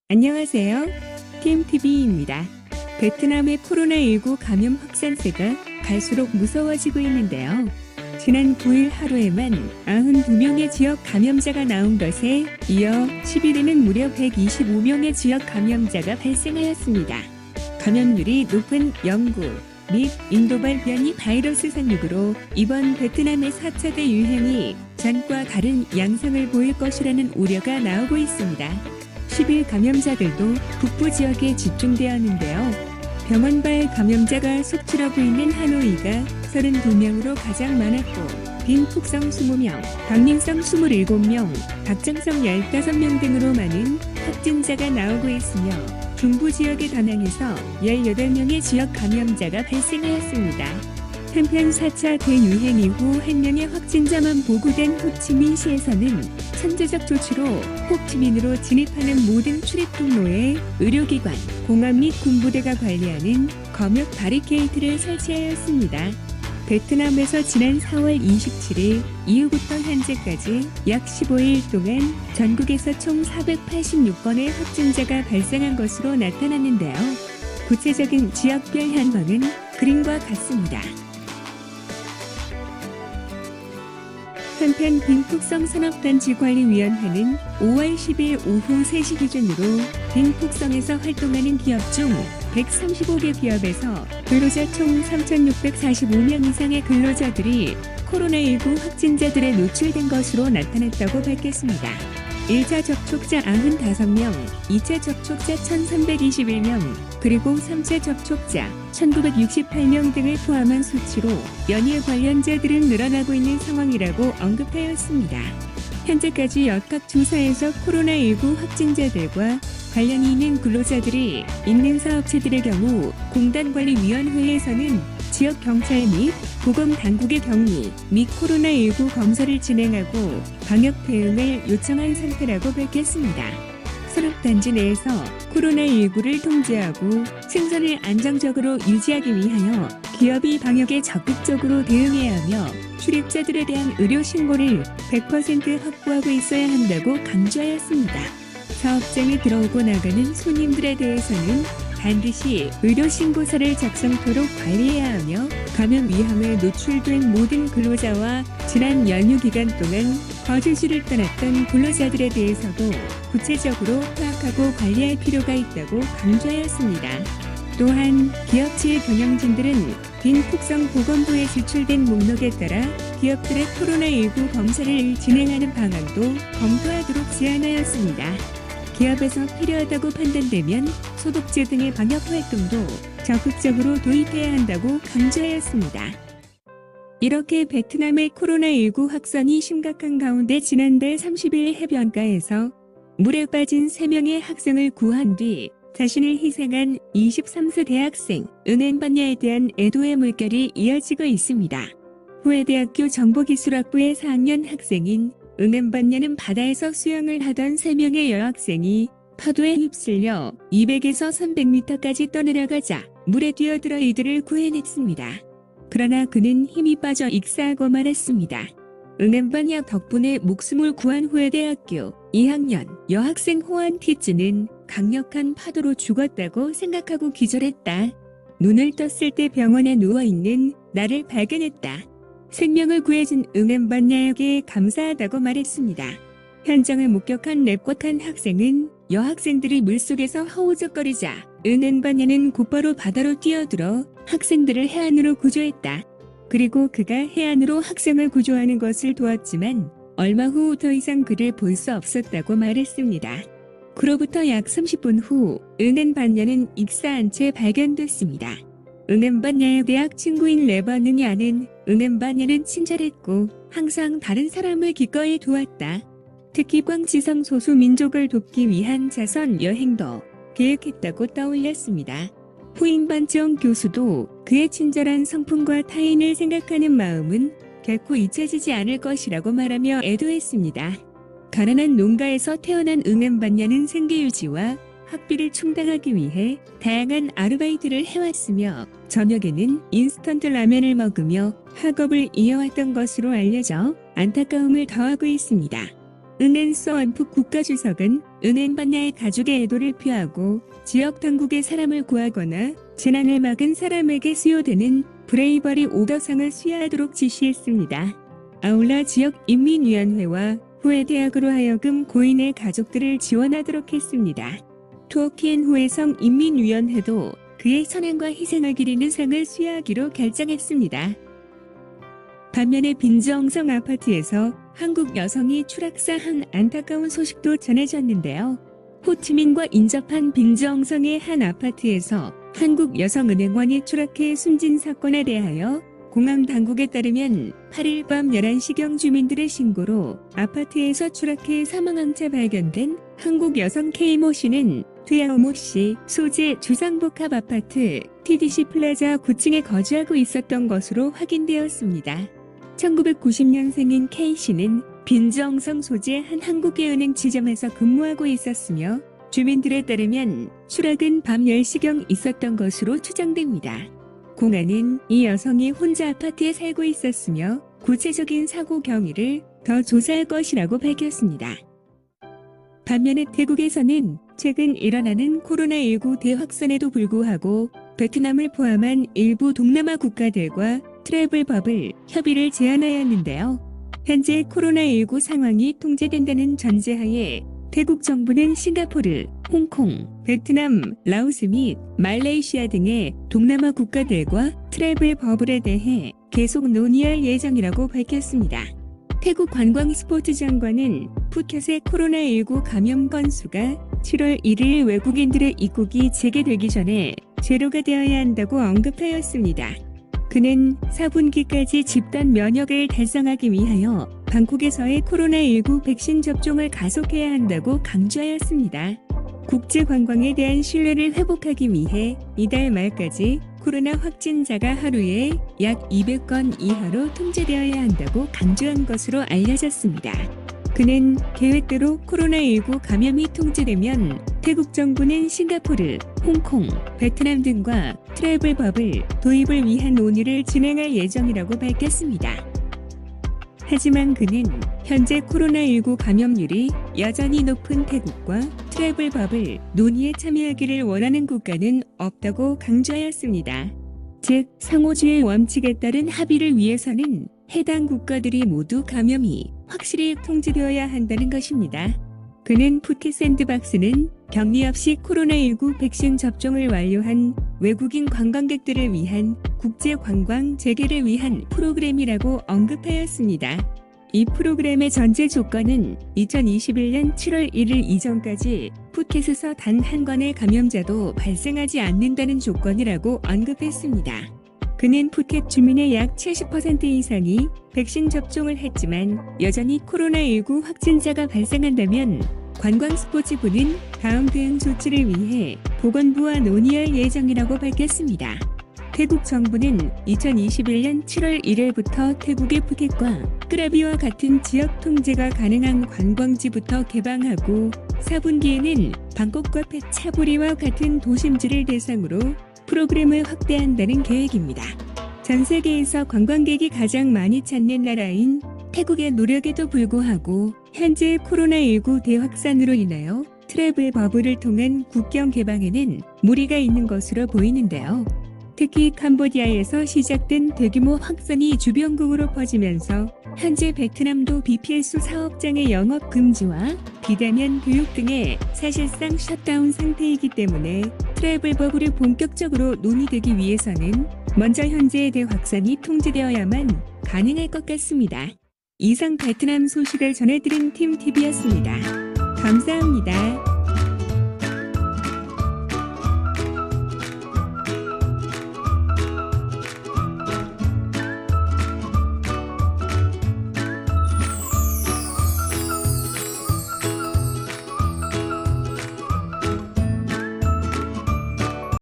안녕하세요. TMTV입니다. 베트남의 코로나19 감염 확산세가 갈수록 무서워지고 있는데요. 지난 9일 하루에만 92명의 지역 감염자가 나온 것에 이어 10일에는 무려 125명의 지역 감염자가 발생하였습니다. 감염률이 높은 영국 및 인도발 변이 바이러스 상륙으로 이번 베트남의 4차 대유행이 전과 다른 양상을 보일 것이라는 우려가 나오고 있습니다. 10일 감염자들도 북부 지역에 집중되었는데요. 병원발 감염자가 속출하고 있는 하노이가 32명으로 가장 많았고 빈푹성 20명, 박민성 27명, 박장성 15명 등으로 많은 확진자가 나오고 있으며 중부 지역의 다낭에서 18명의 지역 감염자가 발생하였습니다. 한편 4차 대유행 이후 1명의 확진자만 보고된 호치민시에서는 선제적 조치로 호치민으로 진입하는 모든 출입 통로에 의료기관, 공안 및 군부대가 관리하는 검역 바리케이트를 설치하였습니다. 베트남에서 지난 4월 27일 이후부터 현재까지 약 15일 동안 전국에서 총 486건의 확진자가 발생한 것으로 나타났는데요. 구체적인 지역별 현황은 그림과 같습니다. 한편 빈푹성 산업단지관리위원회는 5월 10일 오후 3시 기준으로 빈푹성에서 활동하는 기업 중 135개 기업에서 근로자 총 3,645명 이상의 근로자들이 코로나19 확진자들에 노출된 것으로 나타났다고 밝혔습니다. 1차 접촉자 95명, 2차 접촉자 1,321명, 그리고 3차 접촉자 1,968명 등을 포함한 수치로 연일 관련자들은 늘어나고 있는 상황이라고 언급하였습니다. 현재까지 역학 조사에서 코로나19 확진자들과 관련이 있는 근로자들이 있는 사업체들의 경우 공단관리위원회에서는 지역 경찰 및 보건당국의 격리 및 코로나19 검사를 진행하고 방역 대응을 요청한 상태라고 밝혔습니다. 산업단지 내에서 코로나19를 통제하고 생산을 안정적으로 유지하기 위하여 기업이 방역에 적극적으로 대응해야 하며 출입자들에 대한 의료 신고를 100% 확보하고 있어야 한다고 강조하였습니다. 사업장에 들어오고 나가는 손님들에 대해서는 반드시 의료신고서를 작성토록 관리해야 하며 감염 위험에 노출된 모든 근로자와 지난 연휴 기간 동안 거주지를 떠났던 근로자들에 대해서도 구체적으로 파악하고 관리할 필요가 있다고 강조하였습니다. 또한 기업체 경영진들은 빈푹성 보건부에 제출된 목록에 따라 기업들의 코로나19 검사를 진행하는 방안도 검토하도록 제안하였습니다. 기업에서 필요하다고 판단되면 소독제 등의 방역 활동도 적극적으로 도입해야 한다고 강조하였습니다. 이렇게 베트남의 코로나19 확산이 심각한 가운데 지난달 30일 해변가에서 물에 빠진 3명의 학생을 구한 뒤 자신을 희생한 23세 대학생 은엔반야에 대한 애도의 물결이 이어지고 있습니다. 후에대학교 정보기술학부의 4학년 학생인 은엔반야는 바다에서 수영을 하던 3명의 여학생이 파도에 휩쓸려 200에서 300m까지 떠내려가자 물에 뛰어들어 이들을 구해냈습니다. 그러나 그는 힘이 빠져 익사하고 말았습니다. 은엔반야 덕분에 목숨을 구한 후에대학교 2학년 여학생 호안 티즈는 강력한 파도로 죽었다고 생각하고 기절했다. 눈을 떴을 때 병원에 누워있는 나를 발견했다. 생명을 구해준 은엔반야에게 감사하다고 말했습니다. 현장을 목격한 랩꽃한 학생은 여학생들이 물속에서 허우적거리자 은엔반야는 곧바로 바다로 뛰어들어 학생들을 해안으로 구조했다. 그리고 그가 해안으로 학생을 구조하는 것을 도왔지만 얼마 후 더 이상 그를 볼 수 없었다고 말했습니다. 그로부터 약 30분 후 은엔반야는 익사한 채 발견됐습니다. 은엔반야의 대학 친구인 레바는이 아는 은엔반야는 친절했고 항상 다른 사람을 기꺼이 도왔다. 특히 광지성 소수민족을 돕기 위한 자선 여행도 계획했다고 떠올렸습니다. 후임 반지영 교수도 그의 친절한 성품과 타인을 생각하는 마음은 결코 잊혀지지 않을 것이라고 말하며 애도했습니다. 가난한 농가에서 태어난 은엔반야는 생계유지와 학비를 충당하기 위해 다양한 아르바이트를 해왔으며 저녁에는 인스턴트 라면을 먹으며 학업을 이어왔던 것으로 알려져 안타까움을 더하고 있습니다. 응엔 서원푹 국가주석은 응엔 반야의 가족의 애도를 표하고 지역 당국의 사람을 구하거나 재난을 막은 사람에게 수여되는 브레이버리 오더상을 수여하도록 지시했습니다. 아울러 지역 인민위원회와 후에 대학으로 하여금 고인의 가족들을 지원하도록 했습니다. 투어키엔 후에성 인민위원회도 그의 선행과 희생을 기리는 상을 수여하기로 결정했습니다. 반면에 빈정성 아파트에서 한국 여성이 추락사한 안타까운 소식도 전해졌는데요. 호치민과 인접한 빈정성의 한 아파트에서 한국 여성은행원이 추락해 숨진 사건에 대하여 공항 당국에 따르면 8일 밤 11시경 주민들의 신고로 아파트에서 추락해 사망한 채 발견된 한국 여성 K모 씨는 트야오모 씨 소재 주상복합 아파트 TDC 플라자 9층에 거주하고 있었던 것으로 확인되었습니다. 1990년생인 K씨는 빈정성 소재 한 한국의 은행 지점에서 근무하고 있었으며 주민들에 따르면 추락은 밤 10시경 있었던 것으로 추정됩니다. 공안은 이 여성이 혼자 아파트에 살고 있었으며 구체적인 사고 경위를 더 조사할 것이라고 밝혔습니다. 반면에 태국에서는 최근 일어나는 코로나19 대확산에도 불구하고 베트남을 포함한 일부 동남아 국가들과 트래블 버블 협의를 제안하였는데요. 현재 코로나19 상황이 통제된다는 전제하에 태국 정부는 싱가포르, 홍콩, 베트남, 라오스 및 말레이시아 등의 동남아 국가들과 트래블 버블에 대해 계속 논의할 예정이라고 밝혔습니다. 태국 관광 스포츠 장관은 푸켓의 코로나19 감염 건수가 7월 1일 외국인들의 입국이 재개되기 전에 제로가 되어야 한다고 언급하였습니다. 그는 4분기까지 집단 면역을 달성하기 위하여 방콕에서의 코로나19 백신 접종을 가속해야 한다고 강조하였습니다. 국제 관광에 대한 신뢰를 회복하기 위해 이달 말까지 코로나 확진자가 하루에 약 200건 이하로 통제되어야 한다고 강조한 것으로 알려졌습니다. 그는 계획대로 코로나19 감염이 통제되면 태국 정부는 싱가포르, 홍콩, 베트남 등과 트래블 버블 도입을 위한 논의를 진행할 예정이라고 밝혔습니다. 하지만 그는 현재 코로나19 감염률이 여전히 높은 태국과 트래블 버블 논의에 참여하기를 원하는 국가는 없다고 강조하였습니다. 즉, 상호주의 원칙에 따른 합의를 위해서는 해당 국가들이 모두 감염이 확실히 통제되어야 한다는 것입니다. 그는 푸켓 샌드박스는 격리 없이 코로나19 백신 접종을 완료한 외국인 관광객들을 위한 국제 관광 재개를 위한 프로그램이라고 언급하였습니다. 이 프로그램의 전제 조건은 2021년 7월 1일 이전까지 푸켓에서 단 한 건의 감염자도 발생하지 않는다는 조건이라고 언급했습니다. 그는 푸켓 주민의 약 70% 이상이 백신 접종을 했지만 여전히 코로나19 확진자가 발생한다면 관광 스포츠부는 다음 대응 조치를 위해 보건부와 논의할 예정이라고 밝혔습니다. 태국 정부는 2021년 7월 1일부터 태국의 푸켓과 끄라비와 같은 지역 통제가 가능한 관광지부터 개방하고 4분기에는 방콕과 펫차부리와 같은 도심지를 대상으로 프로그램을 확대한다는 계획입니다. 전 세계에서 관광객이 가장 많이 찾는 나라인 태국의 노력에도 불구하고 현재 코로나19 대확산으로 인하여 트래블 버블을 통한 국경 개방에는 무리가 있는 것으로 보이는데요. 특히 캄보디아에서 시작된 대규모 확산이 주변국으로 퍼지면서 현재 베트남도 BPS 사업장의 영업 금지와 비대면 교육 등의 사실상 셧다운 상태이기 때문에 트래블 버블이 본격적으로 논의되기 위해서는 먼저 현재의 대확산이 통제되어야만 가능할 것 같습니다. 이상 베트남 소식을 전해드린 팀TV였습니다. 감사합니다.